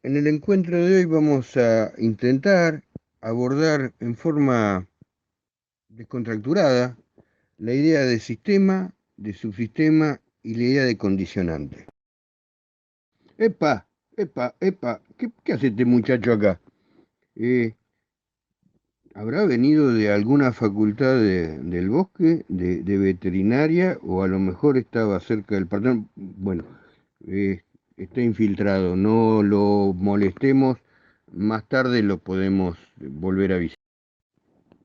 En el encuentro de hoy vamos a intentar abordar en forma descontracturada la idea de sistema, de subsistema y la idea de condicionante. Epa, epa, ¿qué hace este muchacho acá? Eh, ¿Habrá venido de alguna facultad del bosque, de veterinaria, o a lo mejor estaba cerca del patrón? Bueno, eh, está infiltrado, no lo molestemos, más tarde lo podemos volver a visitar.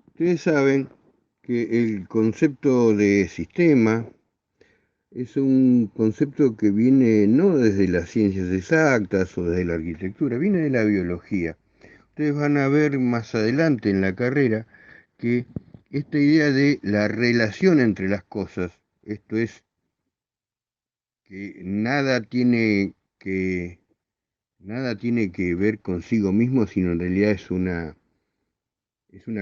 Ustedes saben que el concepto de sistema es un concepto que viene no desde las ciencias exactas o desde la arquitectura, viene de la biología. Ustedes van a ver más adelante en la carrera que esta idea de la relación entre las cosas, esto es, que nada tiene que ver consigo mismo, sino en realidad es una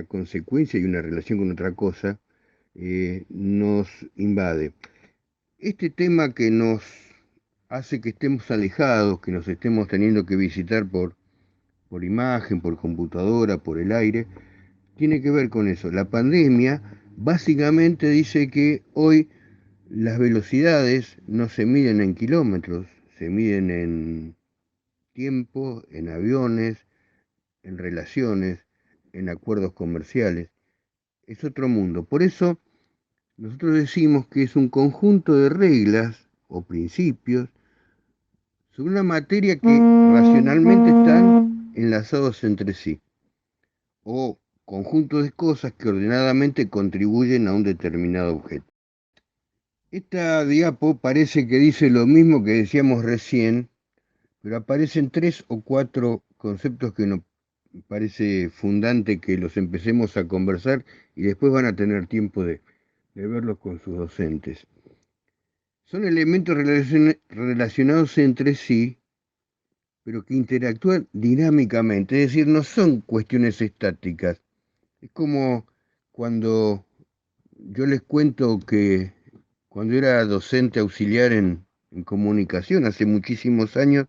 consecuencia y una relación con otra cosa, nos invade. Este tema que nos hace que estemos alejados, que nos estemos teniendo que visitar por imagen, por computadora, por el aire, tiene que ver con eso. La pandemia básicamente dice que hoy las velocidades no se miden en kilómetros, se miden en tiempo, en aviones, en relaciones, en acuerdos comerciales. Es otro mundo. Por eso nosotros decimos que es un conjunto de reglas o principios sobre una materia que racionalmente están enlazados entre sí, o conjunto de cosas que ordenadamente contribuyen a un determinado objeto. Esta diapo parece que dice lo mismo que decíamos recién, pero aparecen tres o cuatro conceptos que nos parece fundante que los empecemos a conversar y después van a tener tiempo de verlos con sus docentes. Son elementos relacionados entre sí, pero que interactúan dinámicamente, es decir, no son cuestiones estáticas. Es como cuando yo les cuento que cuando era docente auxiliar en comunicación hace muchísimos años,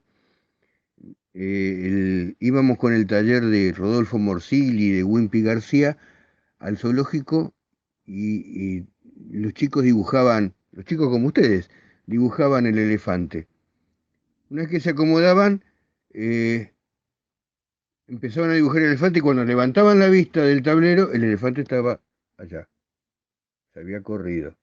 íbamos con el taller de Rodolfo Morsil y de Wimpy García al zoológico y los chicos dibujaban, los chicos como ustedes, dibujaban el elefante. Una vez que se acomodaban, eh, empezaban a dibujar el elefante y cuando levantaban la vista del tablero, el elefante estaba allá, se había corrido.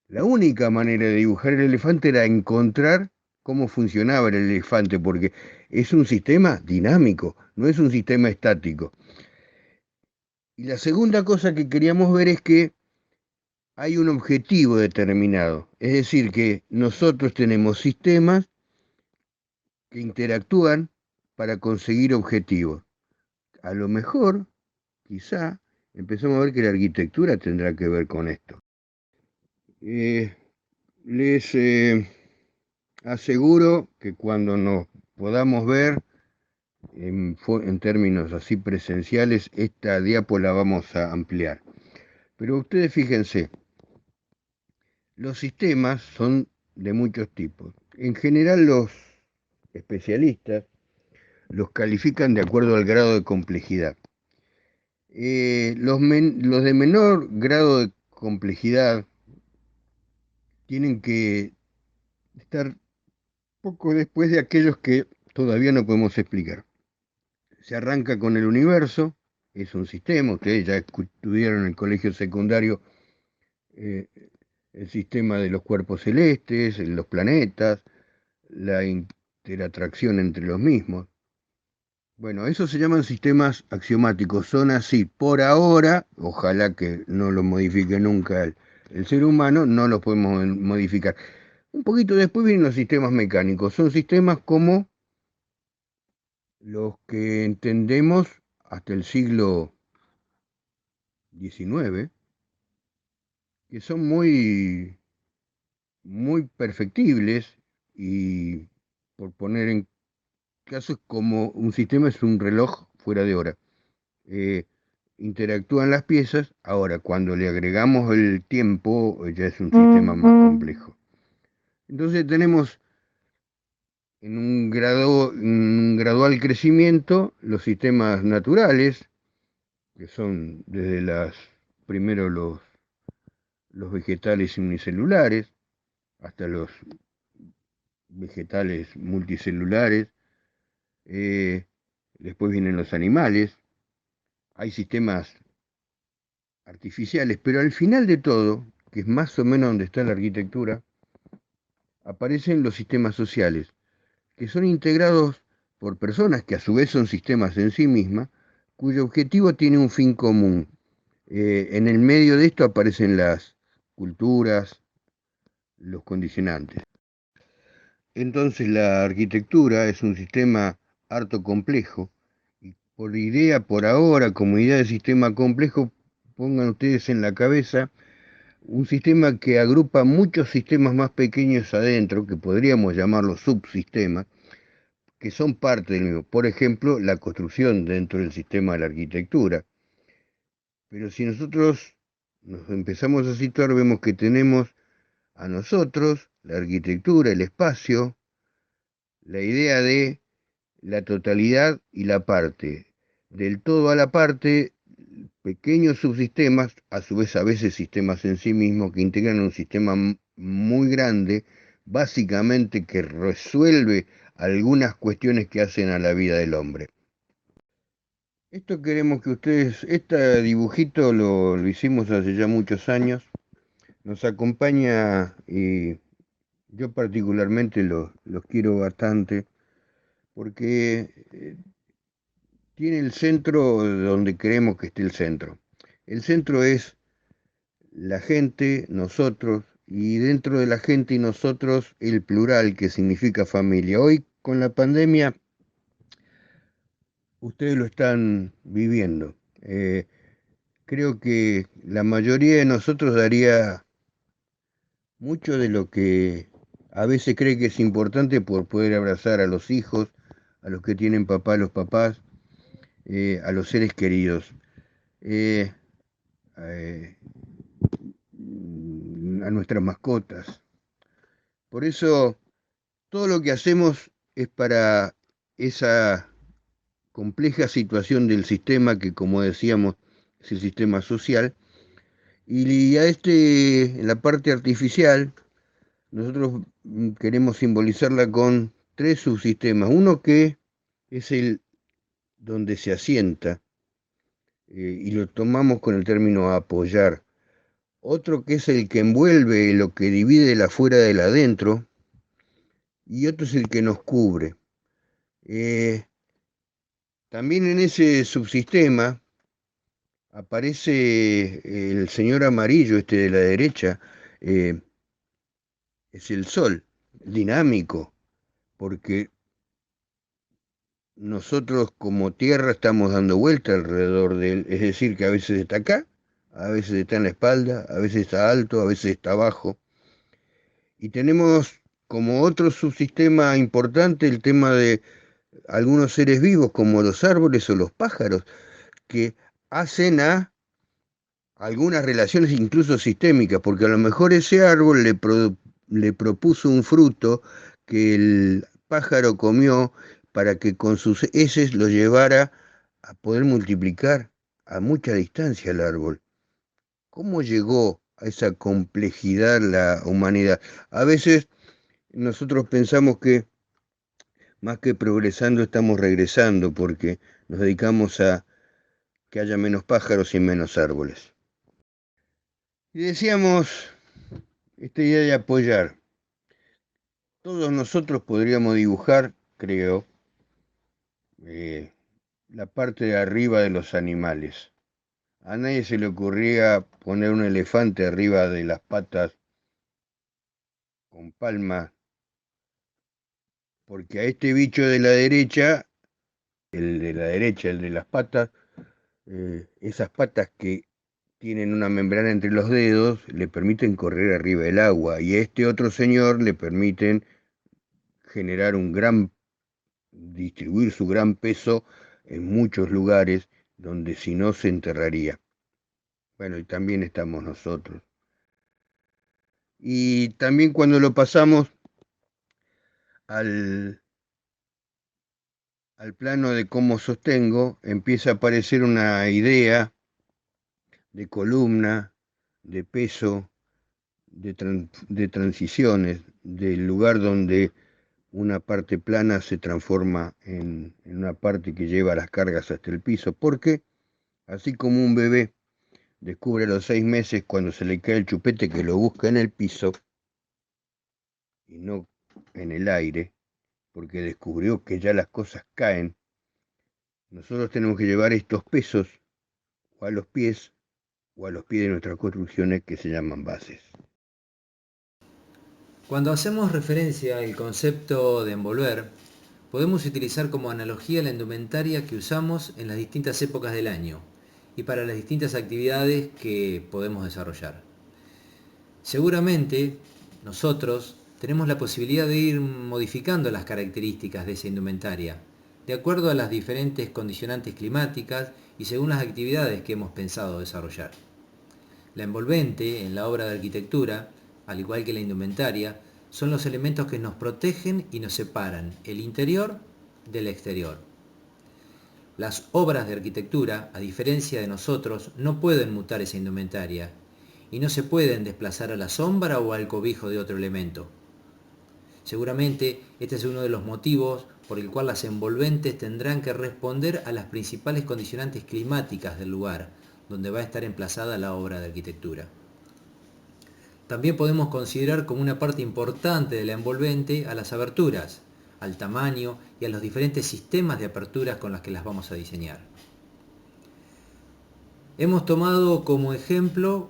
La única manera de dibujar el elefante era encontrar cómo funcionaba el elefante, porque es un sistema dinámico, no es un sistema estático. Y la segunda cosa que queríamos ver es que hay un objetivo determinado, es decir, que nosotros tenemos sistemas que interactúan para conseguir objetivos. A lo mejor, quizá, empezamos a ver que la arquitectura tendrá que ver con esto. Eh, les aseguro que cuando nos podamos ver en términos así presenciales, esta diapo la vamos a ampliar. Pero ustedes fíjense, los sistemas son de muchos tipos. En general los especialistas los califican de acuerdo al grado de complejidad. Los de menor grado de complejidad tienen que estar poco después de aquellos que todavía no podemos explicar. Se arranca con el universo, es un sistema, ustedes ya estudiaron en el colegio secundario eh, el sistema de los cuerpos celestes, los planetas, la interatracción entre los mismos. Bueno, esos se llaman sistemas axiomáticos, son así. Por ahora, ojalá que no lo modifique nunca el ser humano, no los podemos modificar. Un poquito después vienen los sistemas mecánicos, son sistemas como los que entendemos hasta el siglo XIX, que son muy perfectibles y por poner en casos como un sistema es un reloj fuera de hora. Eh, Interactúan las piezas, ahora cuando le agregamos el tiempo ya es un sistema más complejo. Entonces tenemos en un gradual crecimiento los sistemas naturales, que son desde primero los vegetales unicelulares hasta los vegetales multicelulares, después vienen los animales, hay sistemas artificiales, pero al final de todo, que es más o menos donde está la arquitectura, aparecen los sistemas sociales, que son integrados por personas que a su vez son sistemas en sí mismas, cuyo objetivo tiene un fin común. En el medio de esto aparecen las culturas, los condicionantes. Entonces la arquitectura es un sistema harto complejo, y por idea, por ahora, como idea de sistema complejo, pongan ustedes en la cabeza un sistema que agrupa muchos sistemas más pequeños adentro, que podríamos llamarlos subsistemas, que son parte del mismo. Por ejemplo, la construcción dentro del sistema de la arquitectura. Pero si nosotros nos empezamos a situar, vemos que tenemos a nosotros, la arquitectura, el espacio, la idea de la totalidad y la parte. Del todo a la parte, pequeños subsistemas, a su vez a veces sistemas en sí mismos, que integran un sistema muy grande, básicamente que resuelve algunas cuestiones que hacen a la vida del hombre. Esto queremos que ustedes, este dibujito lo hicimos hace ya muchos años, nos acompaña y yo particularmente los quiero bastante porque tiene el centro donde queremos que esté el centro. El centro es la gente, nosotros, y dentro de la gente y nosotros el plural que significa familia. Hoy con la pandemia ustedes lo están viviendo. Creo que la mayoría de nosotros daría mucho de lo que a veces cree que es importante por poder abrazar a los hijos, a los que tienen papá, a los papás, a los seres queridos, eh, eh, a nuestras mascotas. Por eso, todo lo que hacemos es para esa compleja situación del sistema que, como decíamos, es el sistema social. Y a en la parte artificial, nosotros queremos simbolizarla con tres subsistemas. Uno que es el donde se asienta, y lo tomamos con el término apoyar. Otro que es el que envuelve lo que divide el afuera del adentro, y otro es el que nos cubre. También en ese subsistema aparece el señor amarillo, este de la derecha, eh, es el sol, dinámico, porque nosotros como Tierra estamos dando vuelta alrededor de él, es decir, que a veces está acá, a veces está en la espalda, a veces está alto, a veces está abajo. Y tenemos como otro subsistema importante el tema de algunos seres vivos, como los árboles o los pájaros, que hacen a algunas relaciones incluso sistémicas, porque a lo mejor ese árbol le propuso un fruto que el pájaro comió para que con sus heces lo llevara a poder multiplicar a mucha distancia el árbol. ¿Cómo llegó a esa complejidad la humanidad? A veces nosotros pensamos que más que progresando estamos regresando porque nos dedicamos a que haya menos pájaros y menos árboles. Y decíamos, esta idea de apoyar. Todos nosotros podríamos dibujar, creo, eh, la parte de arriba de los animales. A nadie se le ocurría poner un elefante arriba de las patas con palmas, porque a este bicho de la derecha, el de las patas, esas patas que tienen una membrana entre los dedos, le permiten correr arriba del agua, y a este otro señor le permiten generar distribuir su gran peso en muchos lugares donde si no se enterraría. Bueno, y también estamos nosotros. Y también cuando lo pasamos al, al plano de cómo sostengo, empieza a aparecer una idea de columna, de peso, de transiciones, del lugar donde una parte plana se transforma en una parte que lleva las cargas hasta el piso, porque así como un bebé descubre a los 6 meses cuando se le cae el chupete que lo busca en el piso y no en el aire, porque descubrió que ya las cosas caen, nosotros tenemos que llevar estos pesos o a los pies o a los pies de nuestras construcciones que se llaman bases. Cuando hacemos referencia al concepto de envolver, podemos utilizar como analogía la indumentaria que usamos en las distintas épocas del año y para las distintas actividades que podemos desarrollar. Seguramente nosotros tenemos la posibilidad de ir modificando las características de esa indumentaria, de acuerdo a las diferentes condicionantes climáticas y según las actividades que hemos pensado desarrollar. La envolvente en la obra de arquitectura, al igual que la indumentaria, son los elementos que nos protegen y nos separan el interior del exterior. Las obras de arquitectura, a diferencia de nosotros, no pueden mutar esa indumentaria y no se pueden desplazar a la sombra o al cobijo de otro elemento. Seguramente este es uno de los motivos por el cual las envolventes tendrán que responder a las principales condicionantes climáticas del lugar donde va a estar emplazada la obra de arquitectura. También podemos considerar como una parte importante de la envolvente a las aberturas, al tamaño y a los diferentes sistemas de aperturas con las que las vamos a diseñar. Hemos tomado como ejemplo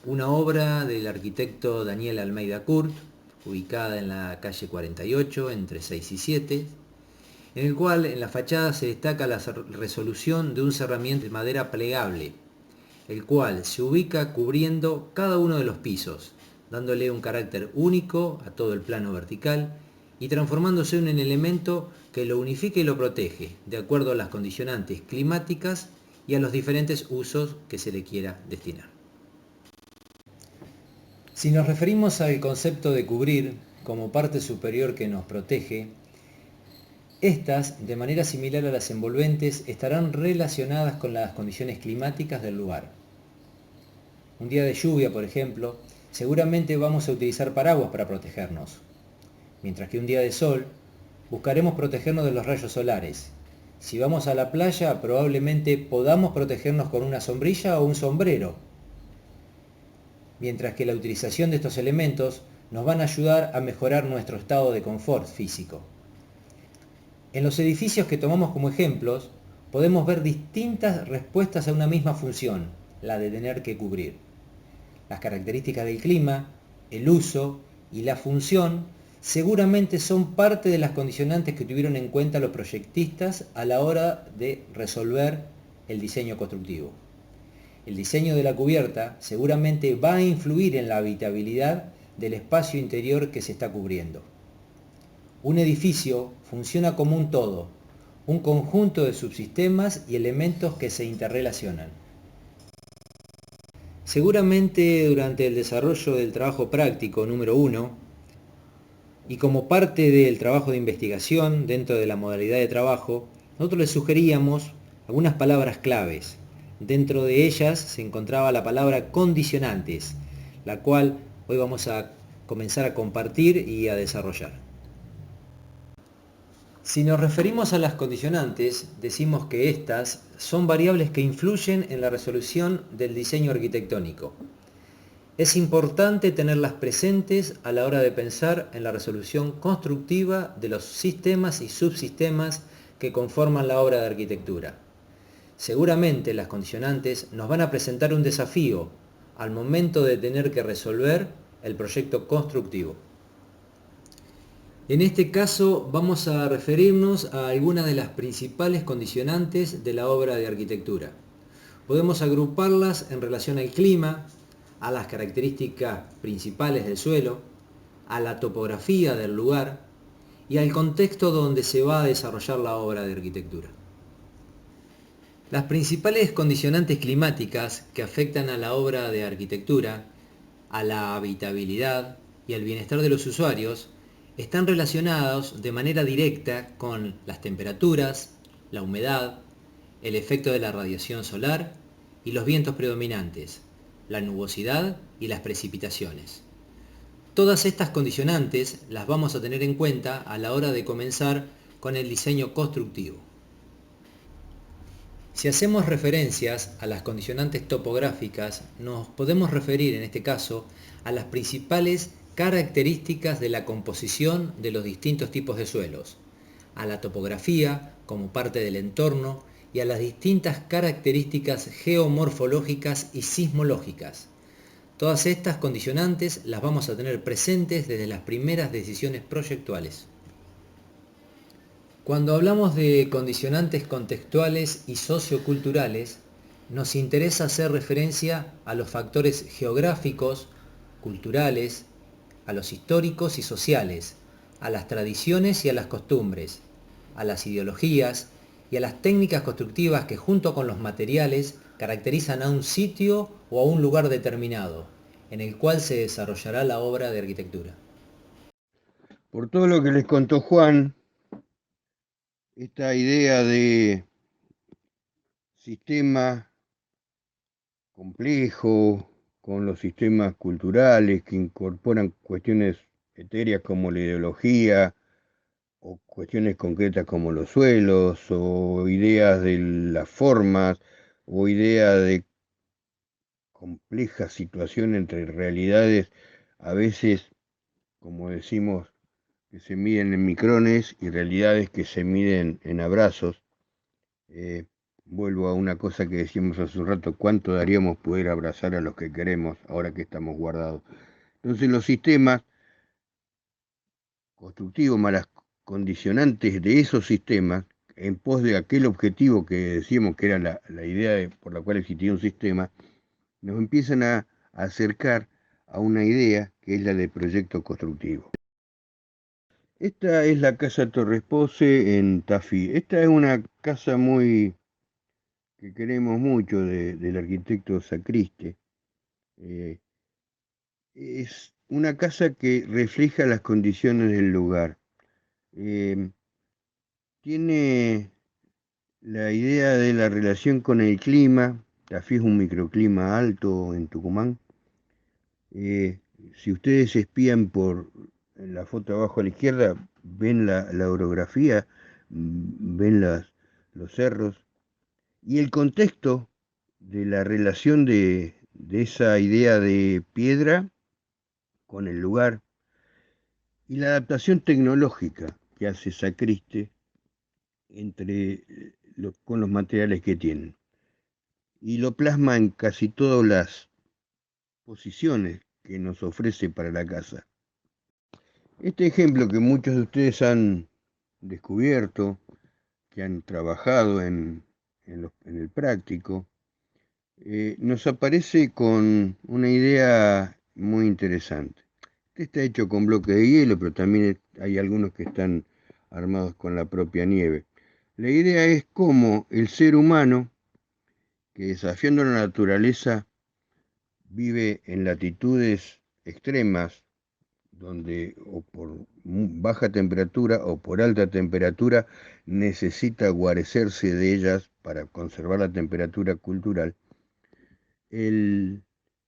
una obra del arquitecto Daniel Almeida Curt, ubicada en la calle 48, entre 6 y 7, en el cual en la fachada se destaca la resolución de un cerramiento de madera plegable, el cual se ubica cubriendo cada uno de los pisos, dándole un carácter único a todo el plano vertical y transformándose en un elemento que lo unifica y lo protege, de acuerdo a las condicionantes climáticas y a los diferentes usos que se le quiera destinar. Si nos referimos al concepto de cubrir como parte superior que nos protege, estas, de manera similar a las envolventes, estarán relacionadas con las condiciones climáticas del lugar. Un día de lluvia, por ejemplo, seguramente vamos a utilizar paraguas para protegernos, mientras que un día de sol buscaremos protegernos de los rayos solares. Si vamos a la playa, probablemente podamos protegernos con una sombrilla o un sombrero, mientras que la utilización de estos elementos nos van a ayudar a mejorar nuestro estado de confort físico. En los edificios que tomamos como ejemplos, podemos ver distintas respuestas a una misma función, la de tener que cubrir. Las características del clima, el uso y la función seguramente son parte de las condicionantes que tuvieron en cuenta los proyectistas a la hora de resolver el diseño constructivo. El diseño de la cubierta seguramente va a influir en la habitabilidad del espacio interior que se está cubriendo. Un edificio funciona como un todo, un conjunto de subsistemas y elementos que se interrelacionan. Seguramente durante el desarrollo del trabajo práctico número 1 y como parte del trabajo de investigación dentro de la modalidad de trabajo, nosotros les sugeríamos algunas palabras claves. Dentro de ellas se encontraba la palabra condicionantes, la cual hoy vamos a comenzar a compartir y a desarrollar. Si nos referimos a las condicionantes, decimos que estas son variables que influyen en la resolución del diseño arquitectónico. Es importante tenerlas presentes a la hora de pensar en la resolución constructiva de los sistemas y subsistemas que conforman la obra de arquitectura. Seguramente las condicionantes nos van a presentar un desafío al momento de tener que resolver el proyecto constructivo. En este caso vamos a referirnos a algunas de las principales condicionantes de la obra de arquitectura. Podemos agruparlas en relación al clima, a las características principales del suelo, a la topografía del lugar y al contexto donde se va a desarrollar la obra de arquitectura. Las principales condicionantes climáticas que afectan a la obra de arquitectura, a la habitabilidad y al bienestar de los usuarios están relacionados de manera directa con las temperaturas, la humedad, el efecto de la radiación solar y los vientos predominantes, la nubosidad y las precipitaciones. Todas estas condicionantes las vamos a tener en cuenta a la hora de comenzar con el diseño constructivo. Si hacemos referencias a las condicionantes topográficas, nos podemos referir en este caso a las principales características de la composición de los distintos tipos de suelos, a la topografía como parte del entorno y a las distintas características geomorfológicas y sismológicas. Todas estas condicionantes las vamos a tener presentes desde las primeras decisiones proyectuales. Cuando hablamos de condicionantes contextuales y socioculturales, nos interesa hacer referencia a los factores geográficos, culturales, a los históricos y sociales, a las tradiciones y a las costumbres, a las ideologías y a las técnicas constructivas que junto con los materiales caracterizan a un sitio o a un lugar determinado, en el cual se desarrollará la obra de arquitectura. Por todo lo que les contó Juan, esta idea de sistema complejo, con los sistemas culturales que incorporan cuestiones etéreas como la ideología, o cuestiones concretas como los suelos, o ideas de las formas, o ideas de compleja situación entre realidades, a veces, como decimos, que se miden en micrones y realidades que se miden en abrazos. Vuelvo a una cosa que decíamos hace un rato, ¿cuánto daríamos poder abrazar a los que queremos ahora que estamos guardados? Entonces los sistemas constructivos, más las condicionantes de esos sistemas, en pos de aquel objetivo que decíamos que era la idea por la cual existía un sistema, nos empiezan a acercar a una idea que es la del proyecto constructivo. Esta es la casa Torres Pose en Tafí. Esta es una casa muy que queremos mucho del arquitecto Sacriste. Es una casa que refleja las condiciones del lugar. Eh, Tiene la idea de la relación con el clima. Tafí es un microclima alto en Tucumán. Eh, si ustedes espían por la foto abajo a la izquierda, ven la orografía, ven los cerros y el contexto de la relación de esa idea de piedra con el lugar y la adaptación tecnológica que hace Sacriste con los materiales que tienen. Y lo plasma en casi todas las posiciones que nos ofrece para la casa. Este ejemplo que muchos de ustedes han descubierto, que han trabajado en el práctico, nos aparece con una idea muy interesante. Este está hecho con bloques de hielo, pero también hay algunos que están armados con la propia nieve. La idea es cómo el ser humano, que desafiando la naturaleza, vive en latitudes extremas, donde o por baja temperatura o por alta temperatura necesita guarecerse de ellas para conservar la temperatura cultural. El,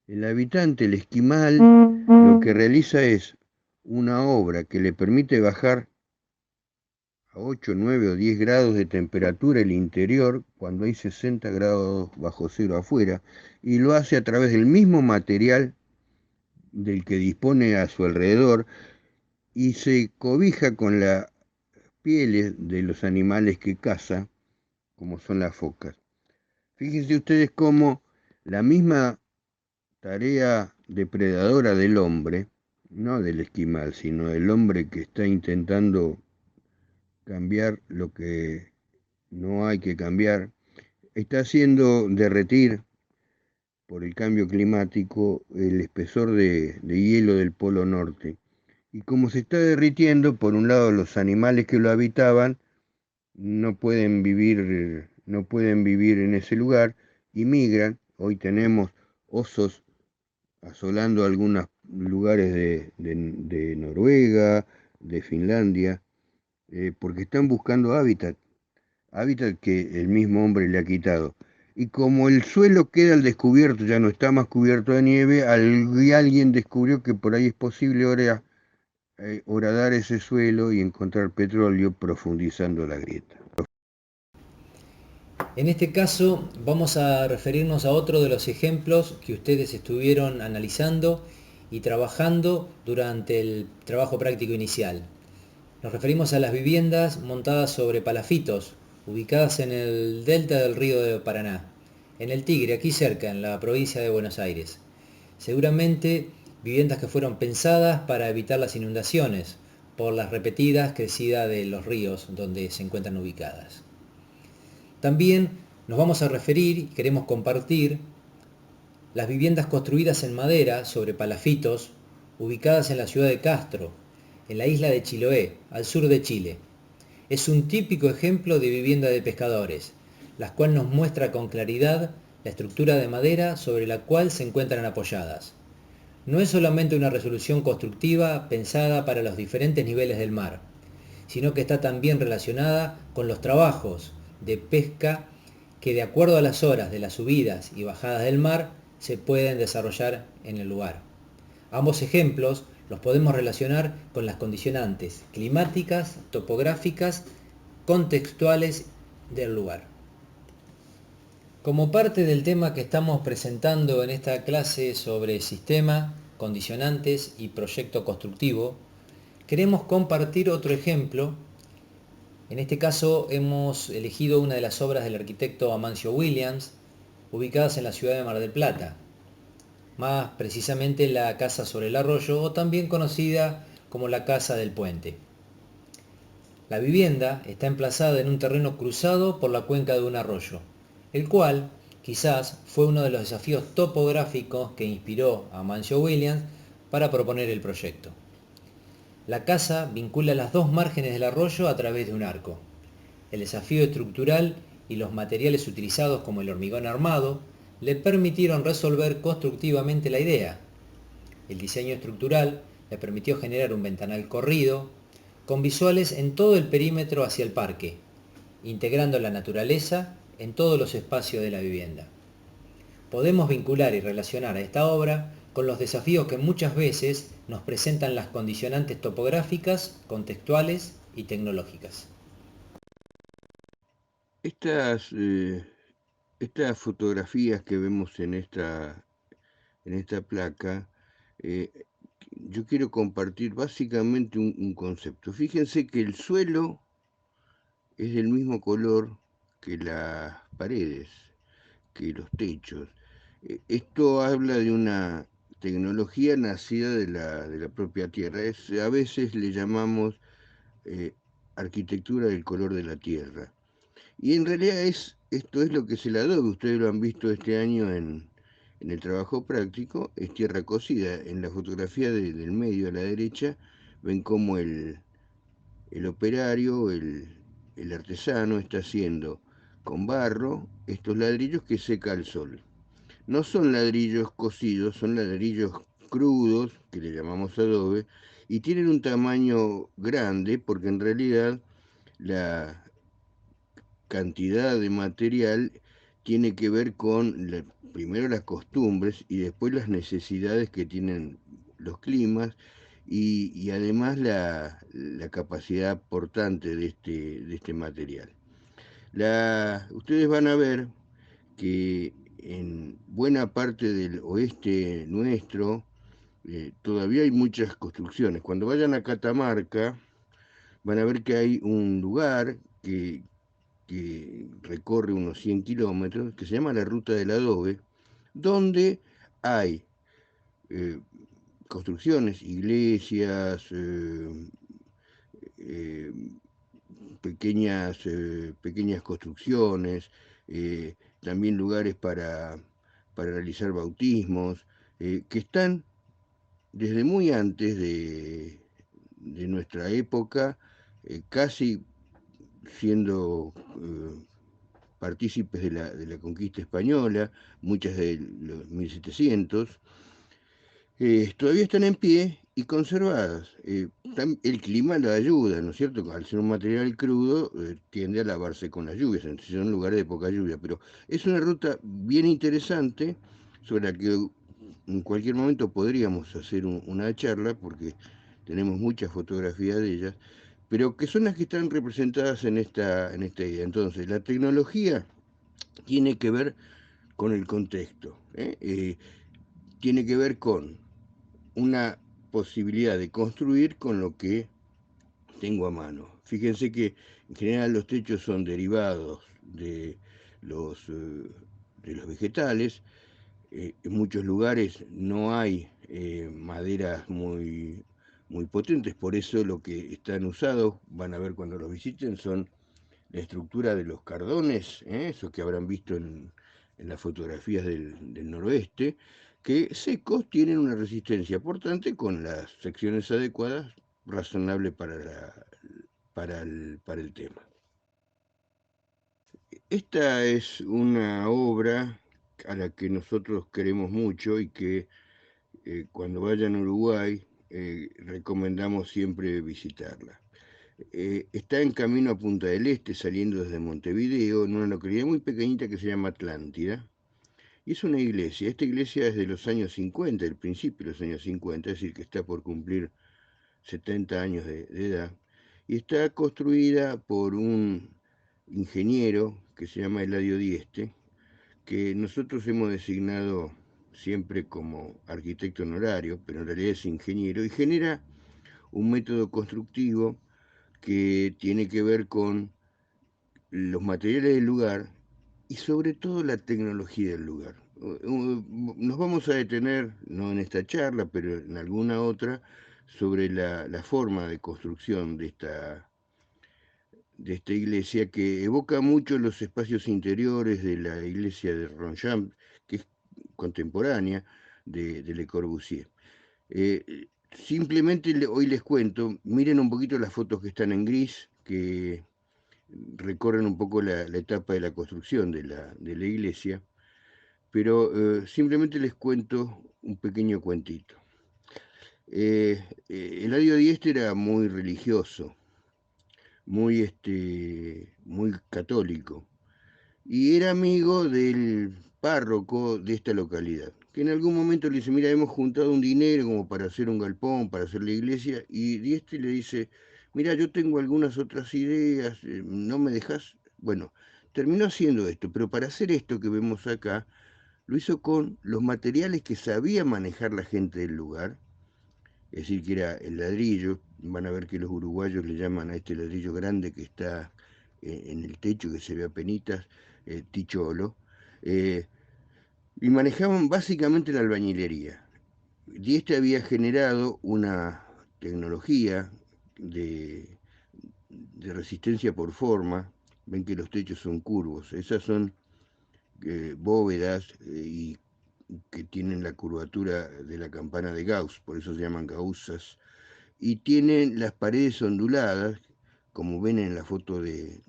el habitante, el esquimal, lo que realiza es una obra que le permite bajar a 8, 9 o 10 grados de temperatura el interior cuando hay 60 grados bajo cero afuera, y lo hace a través del mismo material del que dispone a su alrededor y se cobija con las pieles de los animales que caza, como son las focas. Fíjense ustedes cómo la misma tarea depredadora del hombre, no del esquimal, sino del hombre que está intentando cambiar lo que no hay que cambiar, está haciendo derretir por el cambio climático el espesor de hielo del Polo Norte. Y como se está derritiendo, por un lado los animales que lo habitaban no pueden vivir en ese lugar y migran. Hoy tenemos osos asolando algunos lugares de Noruega, de Finlandia, porque están buscando hábitat que el mismo hombre le ha quitado. Y como el suelo queda al descubierto, ya no está más cubierto de nieve, alguien descubrió que por ahí es posible horadar ese suelo y encontrar petróleo profundizando la grieta. En este caso vamos a referirnos a otro de los ejemplos que ustedes estuvieron analizando y trabajando durante el trabajo práctico inicial. Nos referimos a las viviendas montadas sobre palafitos, ubicadas en el delta del río de Paraná, en el Tigre, aquí cerca, en la provincia de Buenos Aires. Seguramente viviendas que fueron pensadas para evitar las inundaciones por las repetidas crecidas de los ríos donde se encuentran ubicadas. También nos vamos a referir y queremos compartir las viviendas construidas en madera sobre palafitos ubicadas en la ciudad de Castro, en la isla de Chiloé, al sur de Chile. Es un típico ejemplo de vivienda de pescadores, la cual nos muestra con claridad la estructura de madera sobre la cual se encuentran apoyadas. No es solamente una resolución constructiva pensada para los diferentes niveles del mar, sino que está también relacionada con los trabajos de pesca que, de acuerdo a las horas de las subidas y bajadas del mar, se pueden desarrollar en el lugar. Ambos ejemplos los podemos relacionar con las condicionantes climáticas, topográficas, contextuales del lugar. Como parte del tema que estamos presentando en esta clase sobre sistema, condicionantes y proyecto constructivo, queremos compartir otro ejemplo. En este caso hemos elegido una de las obras del arquitecto Amancio Williams, ubicadas en la ciudad de Mar del Plata, más precisamente la Casa sobre el Arroyo, o también conocida como la Casa del Puente. La vivienda está emplazada en un terreno cruzado por la cuenca de un arroyo, el cual quizás fue uno de los desafíos topográficos que inspiró a Amancio Williams para proponer el proyecto. La casa vincula las dos márgenes del arroyo a través de un arco. El desafío estructural y los materiales utilizados como el hormigón armado le permitieron resolver constructivamente la idea. El diseño estructural le permitió generar un ventanal corrido con visuales en todo el perímetro hacia el parque, integrando la naturaleza en todos los espacios de la vivienda. Podemos vincular y relacionar a esta obra con los desafíos que muchas veces nos presentan las condicionantes topográficas, contextuales y tecnológicas. Estas, estas fotografías que vemos en esta placa, eh, yo quiero compartir básicamente un concepto. Fíjense que el suelo es del mismo color que las paredes, que los techos. Esto habla de una tecnología nacida de la propia tierra. A veces le llamamos eh, arquitectura del color de la tierra. Y en realidad esto es lo que es el adobe. Ustedes lo han visto este año en el trabajo práctico. Es tierra cocida. En la fotografía del medio a la derecha ven cómo el operario, el artesano, está haciendo con barro estos ladrillos que seca al sol. No son ladrillos cocidos, son ladrillos crudos, que le llamamos adobe, y tienen un tamaño grande porque en realidad la cantidad de material tiene que ver con primero las costumbres y después las necesidades que tienen los climas y además la capacidad portante de este material. Ustedes van a ver que en buena parte del oeste nuestro todavía hay muchas construcciones. Cuando vayan a Catamarca van a ver que hay un lugar que recorre unos 100 kilómetros, que se llama la Ruta del Adobe, donde hay eh, construcciones, iglesias, eh, pequeñas construcciones, también lugares para realizar bautismos, que están desde muy antes de nuestra época, casi siendo partícipes de la conquista española, muchas de los 1700, todavía están en pie y conservadas. El clima la ayuda, ¿no es cierto? Al ser un material crudo, tiende a lavarse con las lluvias, entonces son lugares de poca lluvia, pero es una ruta bien interesante sobre la que en cualquier momento podríamos hacer una charla, porque tenemos muchas fotografías de ellas, pero que son las que están representadas en esta idea. Entonces, la tecnología tiene que ver con el contexto, ¿eh? Tiene que ver con una posibilidad de construir con lo que tengo a mano. Fíjense que en general los techos son derivados los, eh, de los vegetales. En muchos lugares no hay maderas muy potentes, por eso lo que están usados, van a ver cuando los visiten, son la estructura de los cardones, esos que habrán visto en las fotografías del noroeste, que secos tienen una resistencia importante con las secciones adecuadas, razonable para el tema. Esta es una obra a la que nosotros queremos mucho y que cuando vayan a Uruguay recomendamos siempre visitarla. Está en camino a Punta del Este, saliendo desde Montevideo, en una localidad muy pequeñita que se llama Atlántida. Y es una iglesia. Esta iglesia es de los años 50, el principio de los años 50, es decir, que está por cumplir 70 años de edad. Y está construida por un ingeniero que se llama Eladio Dieste, que nosotros hemos designado siempre como arquitecto honorario, pero en realidad es ingeniero, y genera un método constructivo que tiene que ver con los materiales del lugar y sobre todo la tecnología del lugar. Nos vamos a detener, no en esta charla, pero en alguna otra, sobre la forma de construcción de esta iglesia, que evoca mucho los espacios interiores de la iglesia de Ronchamp, que es contemporánea de Le Corbusier. Simplemente hoy les cuento, miren un poquito las fotos que están en gris, que recorren un poco la etapa de la construcción de la iglesia, pero simplemente les cuento un pequeño cuentito. Eladio Dieste era muy religioso, muy católico, y era amigo del párroco de esta localidad, que en algún momento le dice, mira, hemos juntado un dinero como para hacer un galpón, para hacer la iglesia, y Dieste le dice, mira, yo tengo algunas otras ideas, ¿no me dejas? Bueno, terminó haciendo esto, pero para hacer esto que vemos acá, lo hizo con los materiales que sabía manejar la gente del lugar, es decir, que era el ladrillo. Van a ver que los uruguayos le llaman a este ladrillo grande que está en el techo, que se ve a penitas, ticholo, eh, y manejaban básicamente la albañilería. Y este había generado una tecnología de, de resistencia por forma. Ven que los techos son curvos, esas son bóvedas y que tienen la curvatura de la campana de Gauss, por eso se llaman gaussas, y tienen las paredes onduladas, como ven en la foto de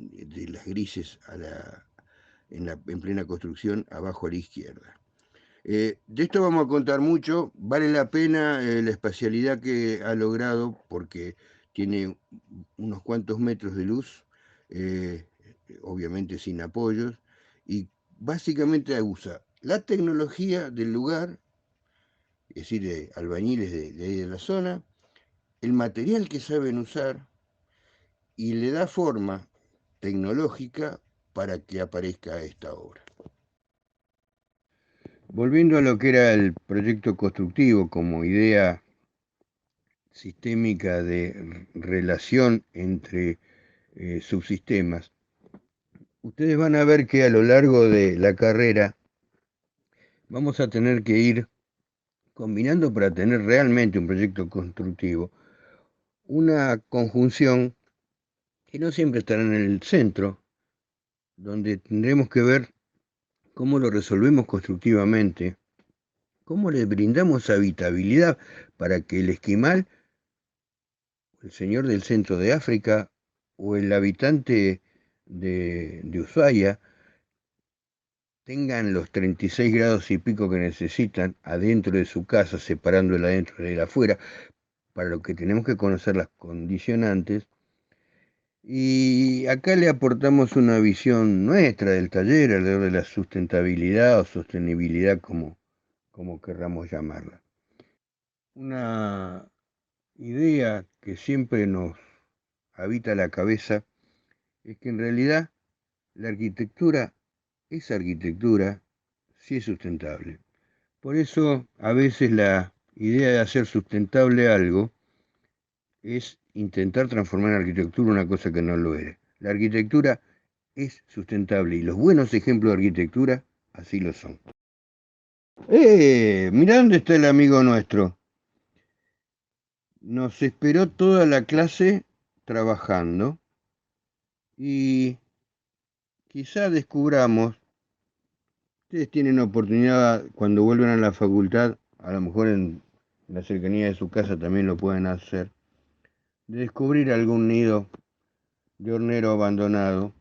las grises en plena construcción, abajo a la izquierda. De esto vamos a contar mucho, vale la pena la espacialidad que ha logrado, porque tiene unos cuantos metros de luz, eh, obviamente sin apoyos, y básicamente usa la tecnología del lugar, es decir, de albañiles de ahí de la zona, el material que saben usar, y le da forma tecnológica para que aparezca esta obra. Volviendo a lo que era el proyecto constructivo como idea sistémica de relación entre subsistemas, ustedes van a ver que a lo largo de la carrera vamos a tener que ir combinando, para tener realmente un proyecto constructivo, una conjunción que no siempre estará en el centro, donde tendremos que ver cómo lo resolvemos constructivamente, cómo le brindamos habitabilidad para que el esquimal, el señor del centro de África o el habitante de Ushuaia tengan los 36 grados y pico que necesitan adentro de su casa, separando el adentro del afuera, para lo que tenemos que conocer las condicionantes. Y acá le aportamos una visión nuestra del taller alrededor de la sustentabilidad o sostenibilidad, como querramos llamarla. Una idea que siempre nos habita la cabeza es que en realidad la arquitectura es arquitectura si es sustentable. Por eso a veces la idea de hacer sustentable algo es intentar transformar en arquitectura una cosa que no lo es. La arquitectura es sustentable y los buenos ejemplos de arquitectura así lo son. Mirá dónde está el amigo nuestro. Nos esperó toda la clase trabajando y quizá descubramos, ustedes tienen oportunidad cuando vuelvan a la facultad, a lo mejor en la cercanía de su casa también lo pueden hacer, de descubrir algún nido de hornero abandonado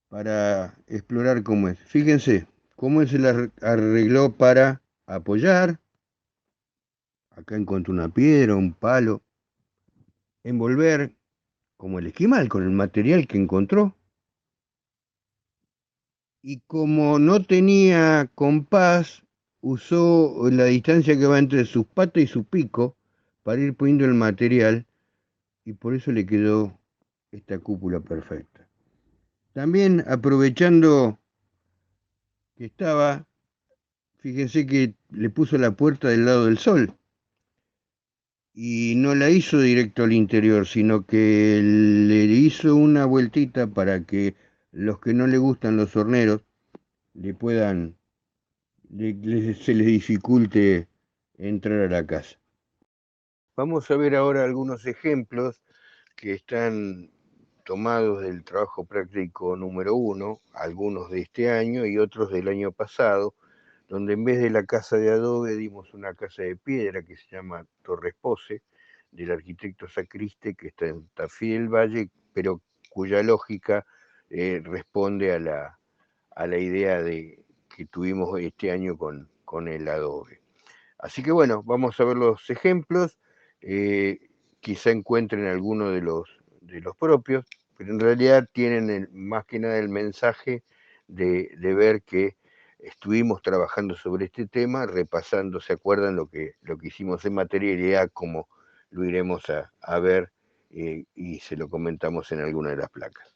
para explorar cómo es. Fíjense cómo él se la arregló para apoyar. Acá encontró una piedra, un palo, envolver como el esquimal con el material que encontró. Y como no tenía compás, usó la distancia que va entre sus patas y su pico para ir poniendo el material y por eso le quedó esta cúpula perfecta. También aprovechando que estaba, fíjense que le puso la puerta del lado del sol y no la hizo directo al interior, sino que le hizo una vueltita para que los que no le gustan los horneros le puedan, se les dificulte entrar a la casa. Vamos a ver ahora algunos ejemplos que están tomados del trabajo práctico número 1, algunos de este año y otros del año pasado, donde en vez de la casa de adobe dimos una casa de piedra que se llama Torres Pose, del arquitecto Sacriste, que está en Tafí del Valle, pero cuya lógica responde a la idea que tuvimos este año con el adobe. Así que bueno, vamos a ver los ejemplos, quizá encuentren alguno de los propios, pero en realidad tienen más que nada el mensaje de ver que estuvimos trabajando sobre este tema, repasando, ¿se acuerdan lo que hicimos en materialidad, como lo iremos a ver y se lo comentamos en alguna de las placas?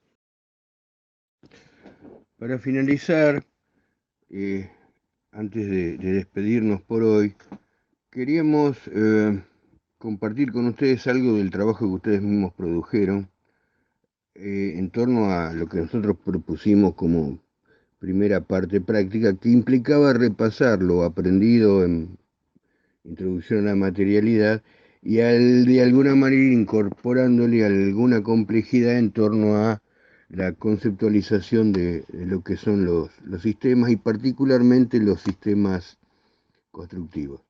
Para finalizar, eh, antes de despedirnos por hoy, queríamos compartir con ustedes algo del trabajo que ustedes mismos produjeron en torno a lo que nosotros propusimos como primera parte práctica, que implicaba repasar lo aprendido en Introducción a la Materialidad y de alguna manera incorporándole alguna complejidad en torno a la conceptualización de lo que son los sistemas y particularmente los sistemas constructivos.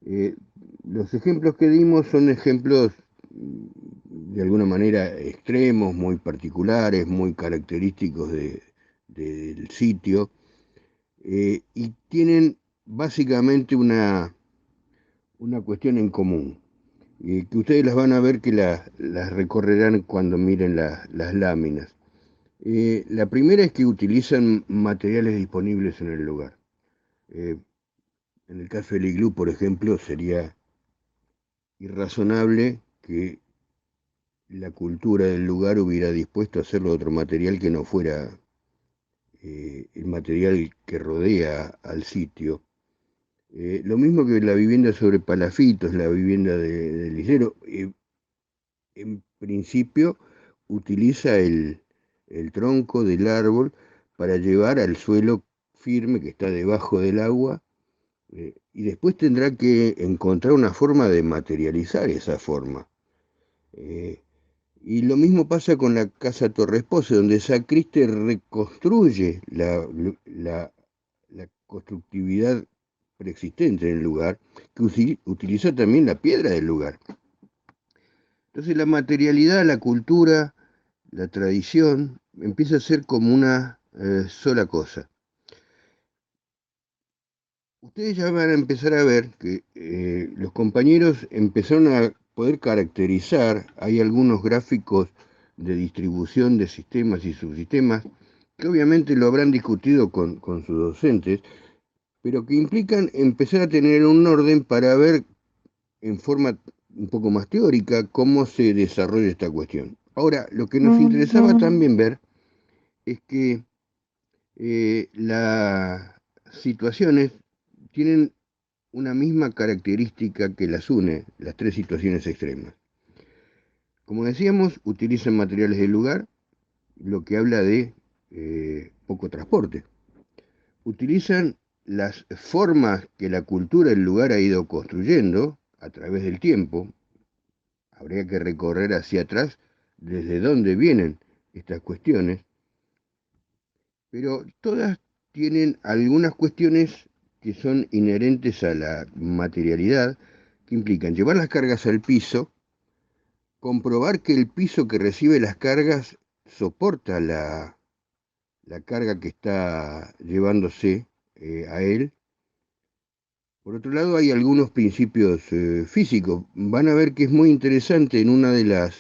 Eh, los ejemplos que dimos son ejemplos de alguna manera extremos, muy particulares, muy característicos del sitio, y tienen básicamente una cuestión en común, que ustedes las van a ver que las recorrerán cuando miren las láminas. La primera es que utilizan materiales disponibles en el lugar. En el caso del iglú, por ejemplo, sería irrazonable que la cultura del lugar hubiera dispuesto a hacerlo de otro material que no fuera el material que rodea al sitio. Lo mismo que la vivienda sobre palafitos, la vivienda del ligero, en principio utiliza el tronco del árbol para llevar al suelo firme que está debajo del agua, y después tendrá que encontrar una forma de materializar esa forma. Y lo mismo pasa con la casa Torres Pose, donde Sacriste reconstruye la constructividad preexistente en el lugar, que utiliza también la piedra del lugar. Entonces la materialidad, la cultura, la tradición, empieza a ser como una sola cosa. Ustedes ya van a empezar a ver que los compañeros empezaron a poder caracterizar, hay algunos gráficos de distribución de sistemas y subsistemas que obviamente lo habrán discutido con sus docentes, pero que implican empezar a tener un orden para ver en forma un poco más teórica cómo se desarrolla esta cuestión. Ahora, lo que nos interesaba también ver es que las situaciones tienen una misma característica que las une, las tres situaciones extremas. Como decíamos, utilizan materiales del lugar, lo que habla de poco transporte. Utilizan las formas que la cultura del lugar ha ido construyendo a través del tiempo. Habría que recorrer hacia atrás desde dónde vienen estas cuestiones, pero todas tienen algunas cuestiones que son inherentes a la materialidad, que implican llevar las cargas al piso, comprobar que el piso que recibe las cargas soporta la carga que está llevándose a él. Por otro lado, hay algunos principios físicos. Van a ver que es muy interesante en una de las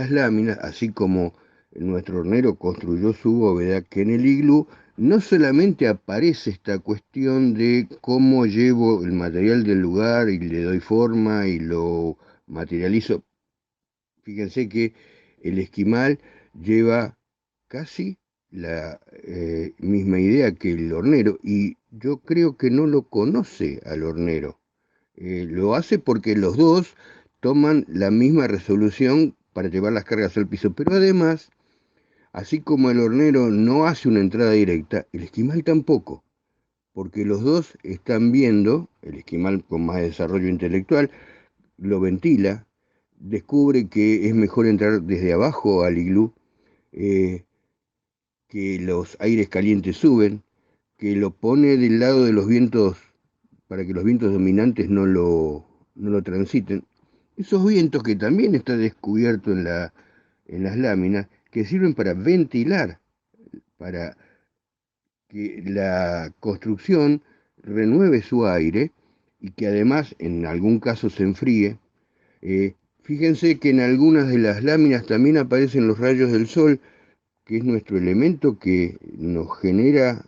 láminas, así como nuestro hornero construyó su bóveda, que en el iglú no solamente aparece esta cuestión de cómo llevo el material del lugar y le doy forma y lo materializo. Fíjense que el esquimal lleva casi la misma idea que el hornero y yo creo que no lo conoce al hornero. Lo hace porque los dos toman la misma resolución para llevar las cargas al piso, pero además, así como el hornero no hace una entrada directa, el esquimal tampoco, porque los dos están viendo, el esquimal con más desarrollo intelectual, lo ventila, descubre que es mejor entrar desde abajo al iglú, eh, que los aires calientes suben, que lo pone del lado de los vientos para que los vientos dominantes no lo transiten. Esos vientos que también está descubierto en las láminas, que sirven para ventilar, para que la construcción renueve su aire y que además en algún caso se enfríe. Fíjense que en algunas de las láminas también aparecen los rayos del sol, que es nuestro elemento que nos genera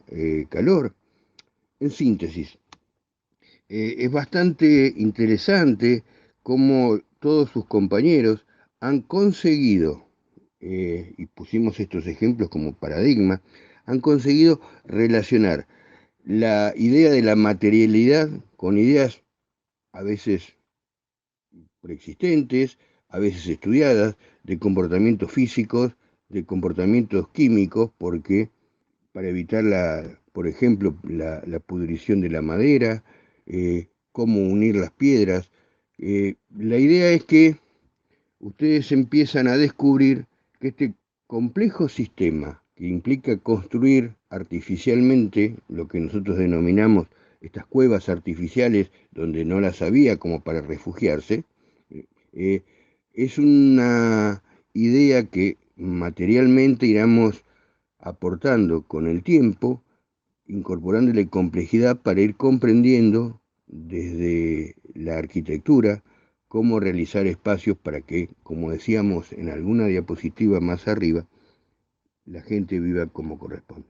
calor. En síntesis, es bastante interesante cómo todos sus compañeros han conseguido, y pusimos estos ejemplos como paradigma, han conseguido relacionar la idea de la materialidad con ideas a veces preexistentes, a veces estudiadas, de comportamientos físicos, de comportamientos químicos, porque para evitar, por ejemplo, la pudrición de la madera, cómo unir las piedras. La idea es que ustedes empiezan a descubrir que este complejo sistema que implica construir artificialmente lo que nosotros denominamos estas cuevas artificiales donde no las había como para refugiarse, eh, es una idea que materialmente iremos aportando con el tiempo, incorporándole complejidad para ir comprendiendo desde la arquitectura cómo realizar espacios para que, como decíamos en alguna diapositiva más arriba, la gente viva como corresponde.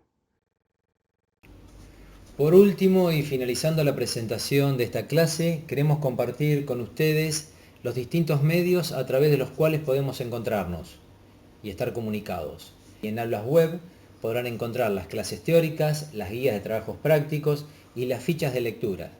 Por último y finalizando la presentación de esta clase, queremos compartir con ustedes los distintos medios a través de los cuales podemos encontrarnos y estar comunicados. Y en Aulas Web podrán encontrar las clases teóricas, las guías de trabajos prácticos y las fichas de lectura.